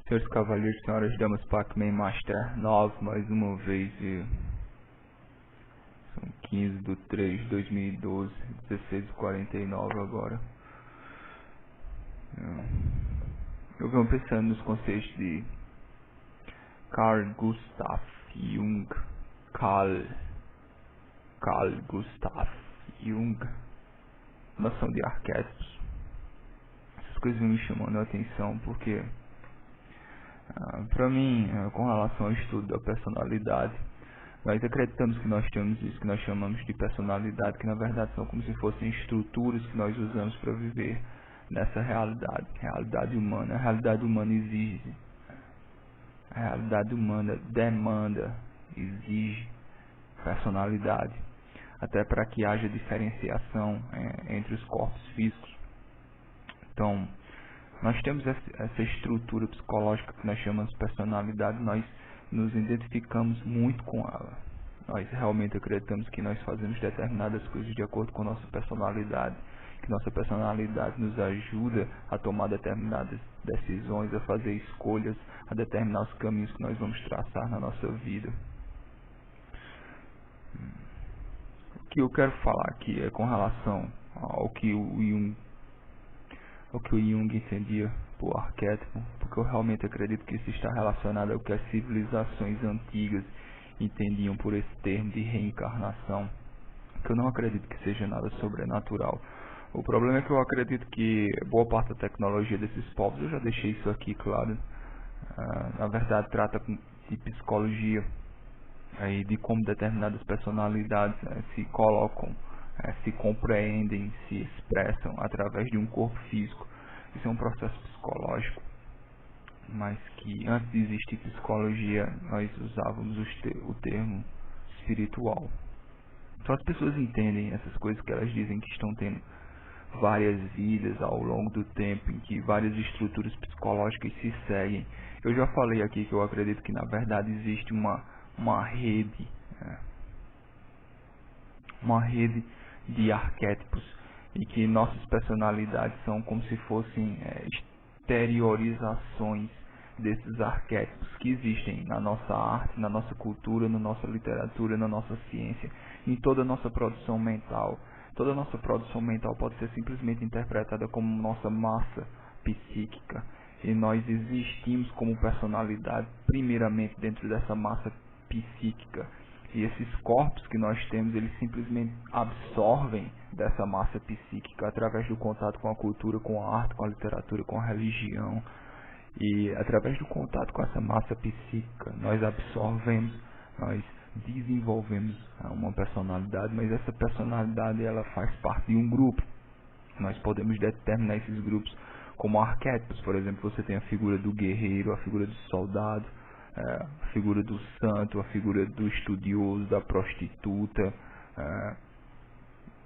Senhores cavaleiros, senhoras damas, Pac-Man Master 9, mais uma vez, são 15/3/2012, 16h49 agora. Eu venho pensando nos conceitos de Carl Gustav Jung, Carl Gustav Jung, noção de arquétipos. Essas coisas me chamando a atenção porque para mim, com relação ao estudo da personalidade, nós acreditamos que nós temos isso que nós chamamos de personalidade, que na verdade são como se fossem estruturas que nós usamos para viver nessa realidade humana. A realidade humana exige, a realidade humana demanda, exige personalidade, até para que haja diferenciação entre os corpos físicos. Então, nós temos essa estrutura psicológica que nós chamamos de personalidade, nós nos identificamos muito com ela. Nós realmente acreditamos que nós fazemos determinadas coisas de acordo com a nossa personalidade, que nossa personalidade nos ajuda a tomar determinadas decisões, a fazer escolhas, a determinar os caminhos que nós vamos traçar na nossa vida. O que eu quero falar aqui é com relação ao que o Jung entendia por arquétipo, porque eu realmente acredito que isso está relacionado ao que as civilizações antigas entendiam por esse termo de reencarnação, que eu não acredito que seja nada sobrenatural. O problema é que eu acredito que boa parte da tecnologia desses povos, eu já deixei isso aqui claro, na verdade trata de psicologia, de como determinadas personalidades se colocam, se compreendem, se expressam através de um corpo físico. Isso é um processo psicológico, mas que antes de existir psicologia nós usávamos o termo espiritual. Então as pessoas entendem essas coisas que elas dizem que estão tendo várias vidas ao longo do tempo, em que várias estruturas psicológicas se seguem. Eu já falei aqui que eu acredito que na verdade existe uma rede de arquétipos, e que nossas personalidades são como se fossem exteriorizações desses arquétipos que existem na nossa arte, na nossa cultura, na nossa literatura, na nossa ciência, em toda a nossa produção mental. Toda a nossa produção mental pode ser simplesmente interpretada como nossa massa psíquica, e nós existimos como personalidade primeiramente dentro dessa massa psíquica. E esses corpos que nós temos, eles simplesmente absorvem dessa massa psíquica através do contato com a cultura, com a arte, com a literatura, com a religião. E através do contato com essa massa psíquica, nós absorvemos, nós desenvolvemos uma personalidade, mas essa personalidade ela faz parte de um grupo. Nós podemos determinar esses grupos como arquétipos. Por exemplo, você tem a figura do guerreiro, a figura do soldado, a figura do santo, a figura do estudioso, da prostituta.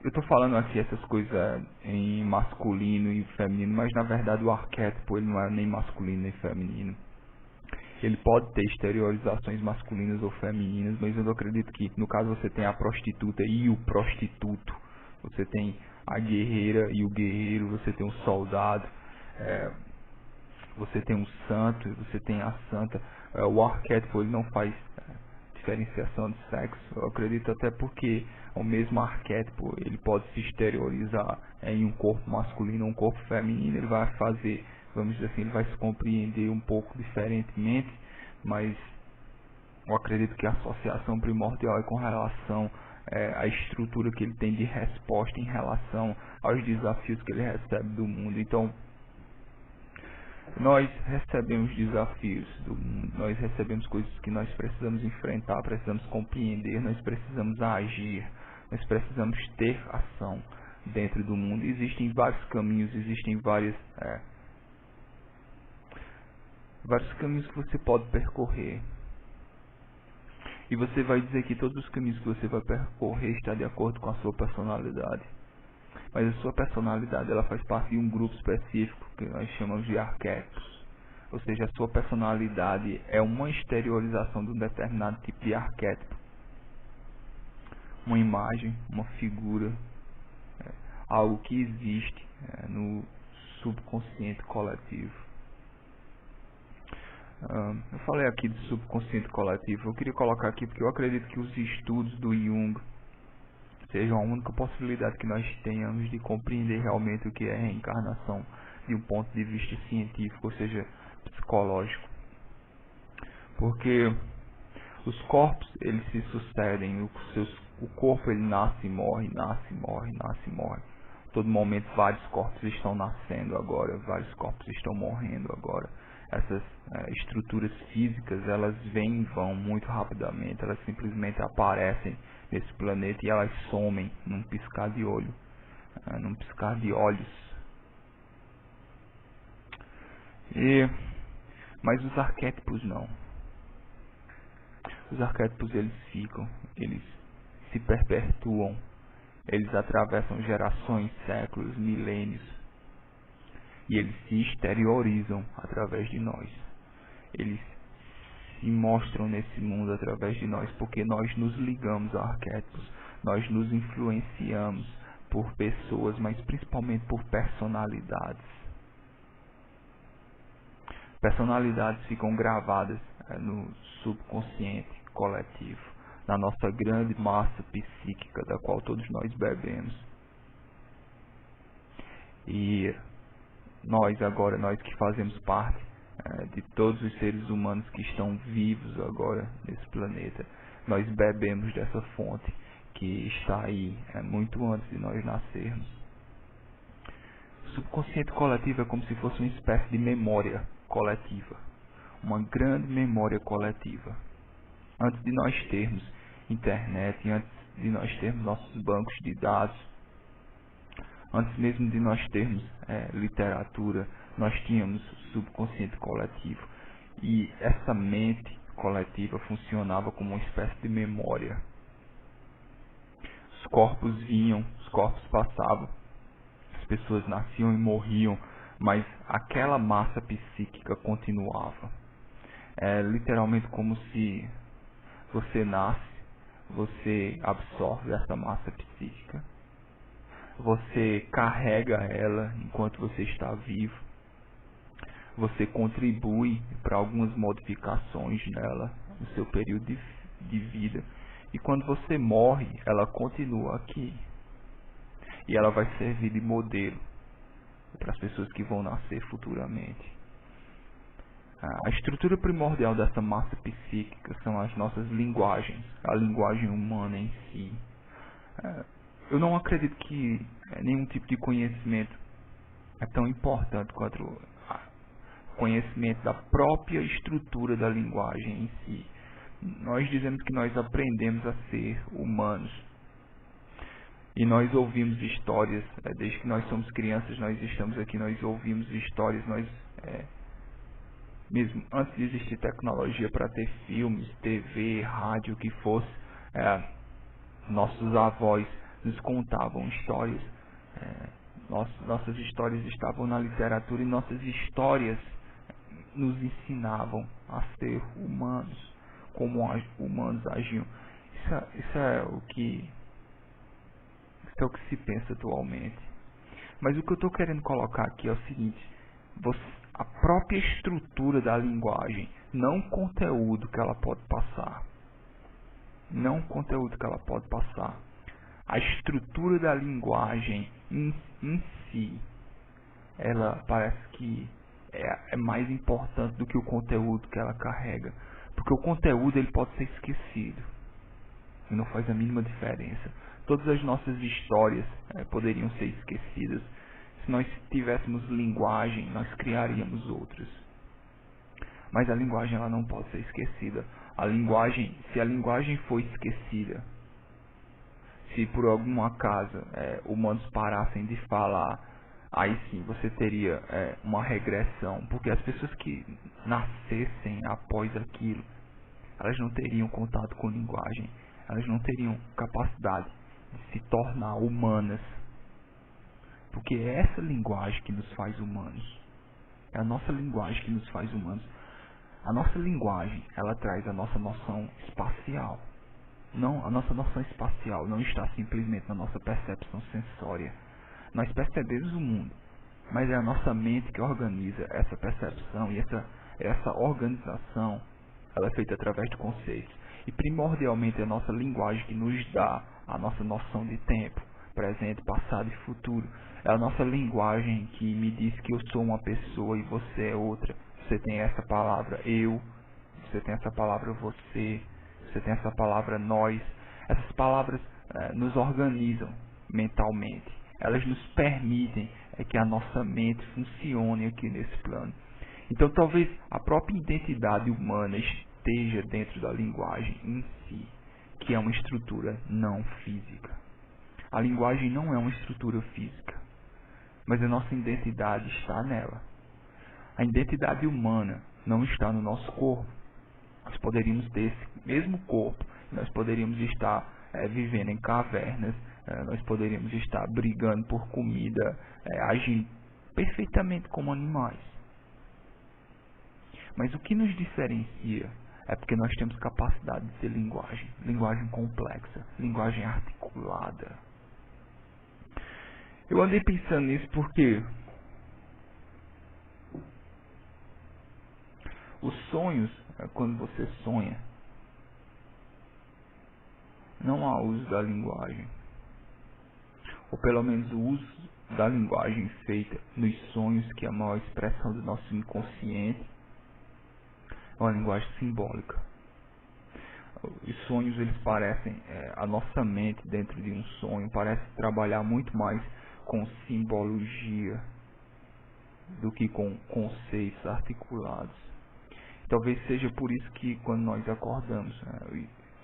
Eu estou falando aqui essas coisas em masculino e feminino, mas na verdade o arquétipo ele não é nem masculino nem feminino. Ele pode ter exteriorizações masculinas ou femininas, mas eu acredito que no caso você tem a prostituta e o prostituto, você tem a guerreira e o guerreiro, você tem o soldado, você tem um santo e você tem a santa. O arquétipo ele não faz diferenciação de sexo. Eu acredito até porque o mesmo arquétipo ele pode se exteriorizar em um corpo masculino ou um corpo feminino. Ele vai fazer, vamos dizer assim, ele vai se compreender um pouco diferentemente, mas eu acredito que a associação primordial é com relação à estrutura que ele tem de resposta em relação aos desafios que ele recebe do mundo. Então, nós recebemos desafios do mundo, nós recebemos coisas que nós precisamos enfrentar, precisamos compreender, nós precisamos agir, nós precisamos ter ação dentro do mundo. Existem vários caminhos, existem vários caminhos que você pode percorrer. E você vai dizer que todos os caminhos que você vai percorrer está de acordo com a sua personalidade. Mas a sua personalidade ela faz parte de um grupo específico que nós chamamos de arquétipos. Ou seja, a sua personalidade é uma exteriorização de um determinado tipo de arquétipo. Uma imagem, uma figura, algo que existe no subconsciente coletivo. Eu falei aqui de subconsciente coletivo, eu queria colocar aqui porque eu acredito que os estudos do Jung sejam a única possibilidade que nós tenhamos de compreender realmente o que é reencarnação de um ponto de vista científico, ou seja, psicológico. Porque os corpos, eles se sucedem, o corpo ele nasce e morre, nasce e morre, nasce e morre. Todo momento vários corpos estão nascendo agora, vários corpos estão morrendo agora. Essas estruturas físicas, elas vêm e vão muito rapidamente, elas simplesmente aparecem nesse planeta e elas somem num piscar de olho, num piscar de olhos. Mas os arquétipos não. Os arquétipos eles ficam, eles se perpetuam, eles atravessam gerações, séculos, milênios e eles se exteriorizam através de nós. Eles se mostram nesse mundo através de nós porque nós nos ligamos a arquétipos, nós nos influenciamos por pessoas, mas principalmente por personalidades. Personalidades ficam gravadas no subconsciente coletivo, na nossa grande massa psíquica da qual todos nós bebemos. E nós agora, nós que fazemos parte de todos os seres humanos que estão vivos agora nesse planeta, nós bebemos dessa fonte que está aí muito antes de nós nascermos. O subconsciente coletivo é como se fosse uma espécie de memória coletiva, uma grande memória coletiva. Antes de nós termos internet, antes de nós termos nossos bancos de dados, antes mesmo de nós termos literatura, nós tínhamos subconsciente coletivo. E essa mente coletiva funcionava como uma espécie de memória. Os corpos vinham, os corpos passavam, as pessoas nasciam e morriam, mas aquela massa psíquica continuava. É literalmente como se você nasce, você absorve essa massa psíquica, você carrega ela enquanto você está vivo, você contribui para algumas modificações nela no seu período de vida, e quando você morre, ela continua aqui e ela vai servir de modelo para as pessoas que vão nascer futuramente. A estrutura primordial dessa massa psíquica são as nossas linguagens, a linguagem humana em si. Eu não acredito que nenhum tipo de conhecimento é tão importante quanto o conhecimento da própria estrutura da linguagem em si. Nós dizemos que nós aprendemos a ser humanos. E nós ouvimos histórias, desde que nós somos crianças, nós estamos aqui, nós ouvimos histórias, mesmo antes de existir tecnologia para ter filmes, TV, rádio, o que fosse, nossos avós nos contavam histórias, nossas histórias estavam na literatura e nossas histórias nos ensinavam a ser humanos, como humanos agiam. Isso é o que se pensa atualmente. Mas o que eu estou querendo colocar aqui é o seguinte: a própria estrutura da linguagem, não o conteúdo que ela pode passar. Não o conteúdo que ela pode passar. A estrutura da linguagem em si, ela parece que é mais importante do que o conteúdo que ela carrega. Porque o conteúdo ele pode ser esquecido. E não faz a mínima diferença. Todas as nossas histórias poderiam ser esquecidas. Se nós tivéssemos linguagem, nós criaríamos outras. Mas a linguagem ela não pode ser esquecida. Se a linguagem for esquecida, se por algum acaso humanos parassem de falar, aí sim você teria uma regressão. Porque as pessoas que nascessem após aquilo, elas não teriam contato com linguagem. Elas não teriam capacidade de se tornar humanas. Porque é essa linguagem que nos faz humanos. É a nossa linguagem que nos faz humanos. A nossa linguagem, ela traz a nossa noção espacial. Não, a nossa noção espacial não está simplesmente na nossa percepção sensória. Nós percebemos o mundo. Mas é a nossa mente que organiza essa percepção, e essa organização ela é feita através de conceitos. E primordialmente é a nossa linguagem que nos dá a nossa noção de tempo, presente, passado e futuro. É a nossa linguagem que me diz que eu sou uma pessoa e você é outra. Você tem essa palavra eu, você tem essa palavra você tem essa palavra nós. Essas palavras nos organizam mentalmente. Elas nos permitem que a nossa mente funcione aqui nesse plano. Então talvez a própria identidade humana esteja dentro da linguagem em si, que é uma estrutura não física. A linguagem não é uma estrutura física, mas a nossa identidade está nela. A identidade humana não está no nosso corpo. Nós poderíamos ter esse mesmo corpo, nós poderíamos estar vivendo em cavernas, nós poderíamos estar brigando por comida, agindo perfeitamente como animais. Mas o que nos diferencia é porque nós temos capacidade de ter linguagem complexa, linguagem articulada. Eu andei pensando nisso porque os sonhos, quando você sonha, não há uso da linguagem. Ou pelo menos o uso da linguagem feita nos sonhos, que é a maior expressão do nosso inconsciente, é uma linguagem simbólica. Os sonhos, eles parecem, a nossa mente dentro de um sonho parece trabalhar muito mais com simbologia do que com conceitos articulados. Talvez seja por isso que quando nós acordamos,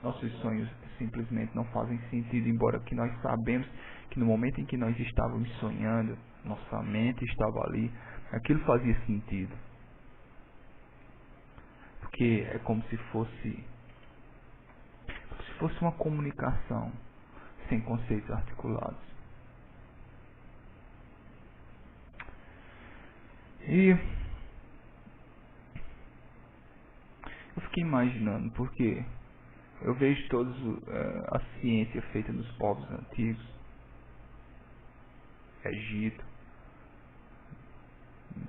nossos sonhos simplesmente não fazem sentido, embora que nós sabemos que no momento em que nós estávamos sonhando, nossa mente estava ali, aquilo fazia sentido. Porque é como se fosse uma comunicação sem conceitos articulados. E eu fiquei imaginando, porque eu vejo toda a ciência feita nos povos antigos, Egito,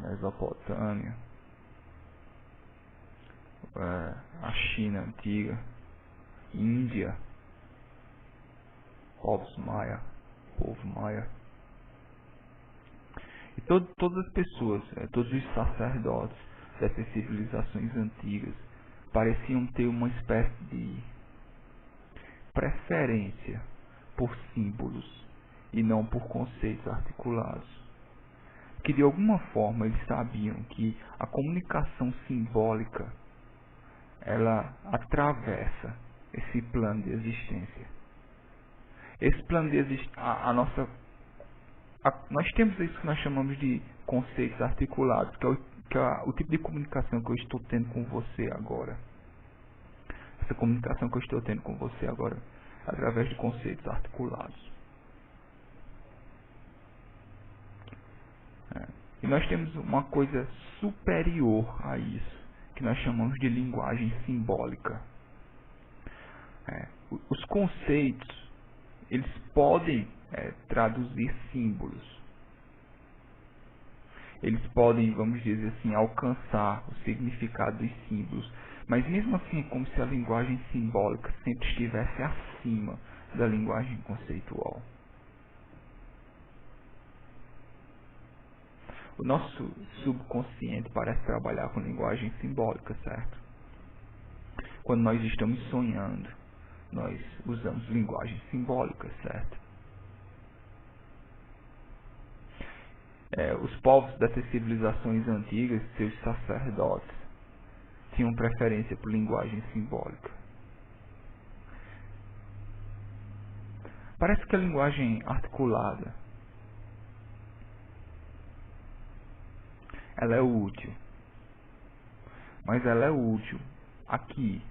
Mesopotâmia, a China antiga, Índia, povos maia, povo maia. E todas as pessoas, todos os sacerdotes dessas civilizações antigas pareciam ter uma espécie de preferência por símbolos e não por conceitos articulados. Que de alguma forma eles sabiam que a comunicação simbólica ela atravessa esse plano de existência. Esse plano de existência, nós temos isso que nós chamamos de conceitos articulados, que é o tipo de comunicação que eu estou tendo com você agora. Essa comunicação que eu estou tendo com você agora, através de conceitos articulados. E nós temos uma coisa superior a isso, que nós chamamos de linguagem simbólica. Os conceitos, eles podem traduzir símbolos. Eles podem, vamos dizer assim, alcançar o significado dos símbolos. Mas mesmo assim é como se a linguagem simbólica sempre estivesse acima da linguagem conceitual. O nosso subconsciente parece trabalhar com linguagem simbólica, certo? Quando nós estamos sonhando, nós usamos linguagem simbólica, certo? Os povos dessas civilizações antigas, seus sacerdotes, tinham preferência por linguagem simbólica. Parece que a linguagem articulada ela é útil, mas ela é útil aqui,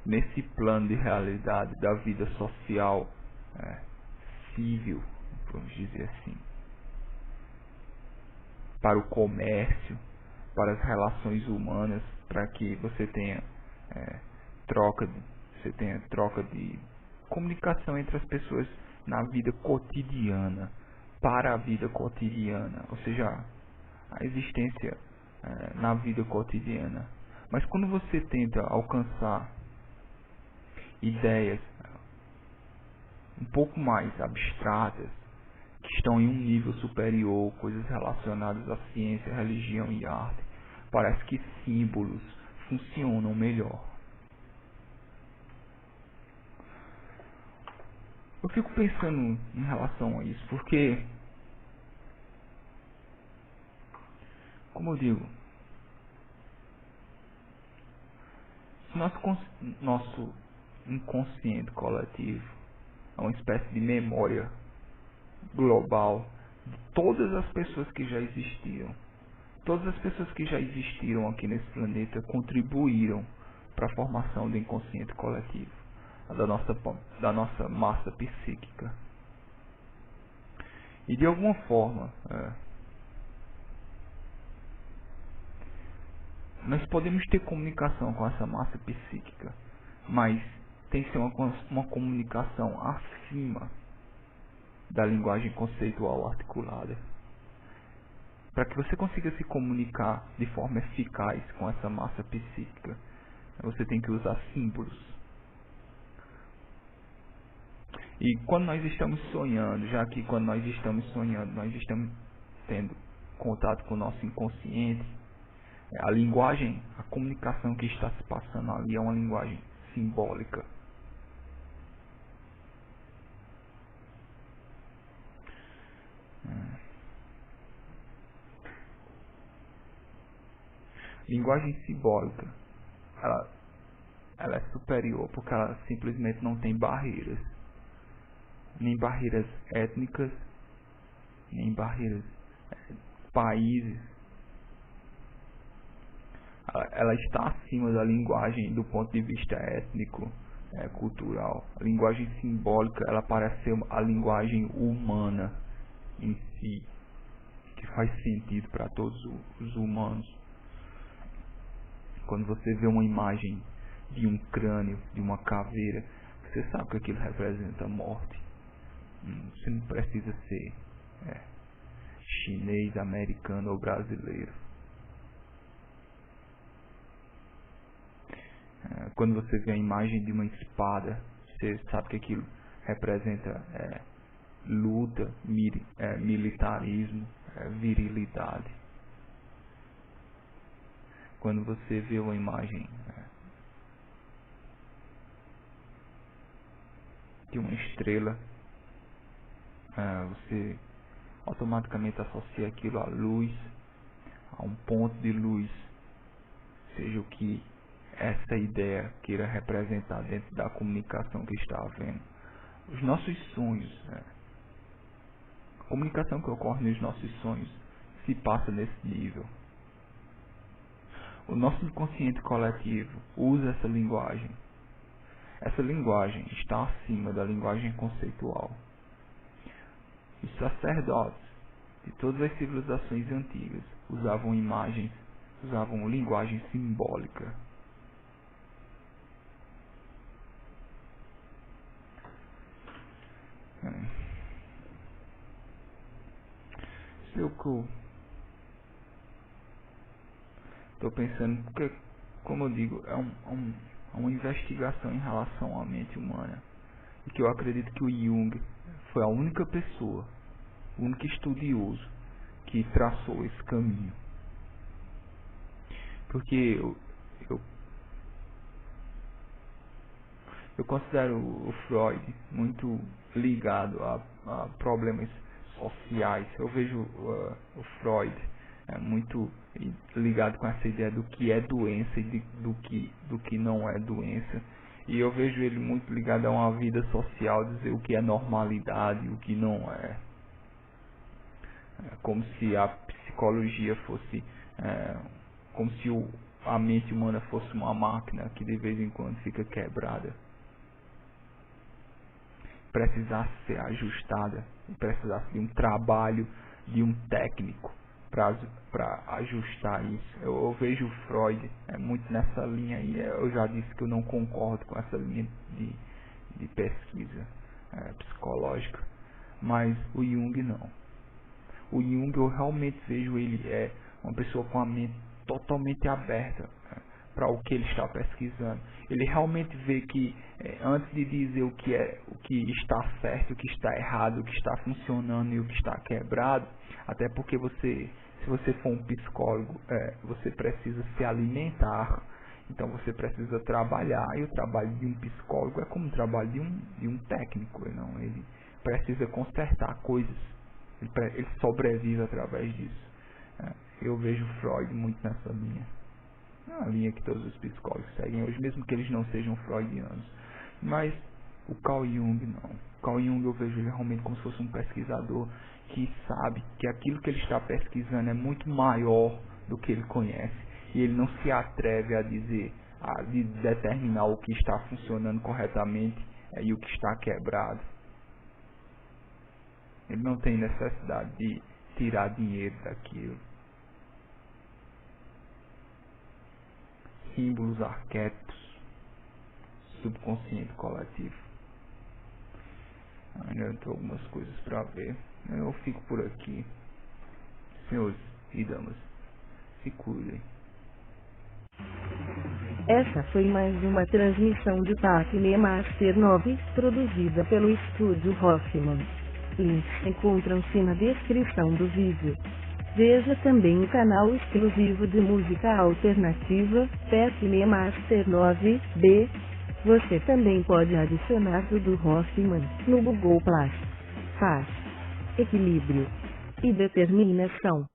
nesse plano de realidade da vida social, civil, vamos dizer assim, para o comércio, para as relações humanas, para que você tenha troca de comunicação entre as pessoas na vida cotidiana, para a vida cotidiana, ou seja, a existência na vida cotidiana. Mas quando você tenta alcançar ideias um pouco mais abstratas, que estão em um nível superior, coisas relacionadas à ciência, religião e arte, parece que símbolos funcionam melhor. Eu fico pensando em relação a isso, porque, como eu digo, se nosso inconsciente coletivo é uma espécie de memória global de todas as pessoas que já existiram. Todas as pessoas que já existiram aqui nesse planeta contribuíram para a formação do inconsciente coletivo, da nossa massa psíquica. E de alguma forma, nós podemos ter comunicação com essa massa psíquica, mas tem que ser uma comunicação acima da linguagem conceitual articulada. Para que você consiga se comunicar de forma eficaz com essa massa psíquica, você tem que usar símbolos. E quando nós estamos sonhando, já que quando nós estamos sonhando, nós estamos tendo contato com o nosso inconsciente, a linguagem, a comunicação que está se passando ali é uma linguagem simbólica. Linguagem simbólica, ela é superior porque ela simplesmente não tem barreiras. Nem barreiras étnicas, nem barreiras países. Ela está acima da linguagem do ponto de vista étnico, cultural. A linguagem simbólica, ela parece ser a linguagem humana em si, que faz sentido para todos os humanos. Quando você vê uma imagem de um crânio, de uma caveira, você sabe que aquilo representa a morte. Você não precisa ser chinês, americano ou brasileiro. Quando você vê a imagem de uma espada, você sabe que aquilo representa luta, militarismo, virilidade. Quando você vê uma imagem de uma estrela, você automaticamente associa aquilo à luz, a um ponto de luz, seja o que essa ideia queira representar dentro da comunicação que está havendo. Os nossos sonhos, a comunicação que ocorre nos nossos sonhos se passa nesse nível. O nosso inconsciente coletivo usa essa linguagem. Essa linguagem está acima da linguagem conceitual. Os sacerdotes de todas as civilizações antigas usavam imagens, usavam linguagem simbólica. Isso é o que eu estou pensando, porque, como eu digo, é uma investigação em relação à mente humana. E que eu acredito que o Jung foi a única pessoa, o único estudioso que traçou esse caminho. Porque eu considero o Freud muito ligado a problemas sociais. Eu vejo o Freud muito ligado com essa ideia do que é doença e do que não é doença. E eu vejo ele muito ligado a uma vida social, dizer o que é normalidade e o que não é. Como se a psicologia fosse, como se a mente humana fosse uma máquina que de vez em quando fica quebrada. Precisasse ser ajustada, precisasse de um trabalho de um técnico para ajustar isso. Eu vejo o Freud muito nessa linha e eu já disse que eu não concordo com essa linha de pesquisa psicológica, mas o Jung não. O Jung, eu realmente vejo ele uma pessoa com a mente totalmente aberta, né, para o que ele está pesquisando. Ele realmente vê que antes de dizer o que está certo, o que está errado, o que está funcionando e o que está quebrado, até porque se você for um psicólogo, você precisa se alimentar, então você precisa trabalhar, e o trabalho de um psicólogo é como o trabalho de um técnico, não? Ele precisa consertar coisas, ele sobrevive através disso. Eu vejo Freud muito nessa linha. É uma linha que todos os psicólogos seguem hoje, mesmo que eles não sejam freudianos. Mas o Carl Jung não. O Carl Jung eu vejo ele realmente como se fosse um pesquisador que sabe que aquilo que ele está pesquisando é muito maior do que ele conhece. E ele não se atreve a dizer, a determinar o que está funcionando corretamente e o que está quebrado. Ele não tem necessidade de tirar dinheiro daquilo. Símbolos, arquétipos, subconsciente coletivo. Ainda tem algumas coisas para ver. Eu fico por aqui. Senhores e damas, se cuidem. Essa foi mais uma transmissão de Tacne Master 9, produzida pelo Estúdio Hoffman. Links encontram-se na descrição do vídeo. Veja também o canal exclusivo de música alternativa, Tacne Master 9B. Você também pode adicionar tudo Hoffman no Google Plus. Paz, equilíbrio e determinação.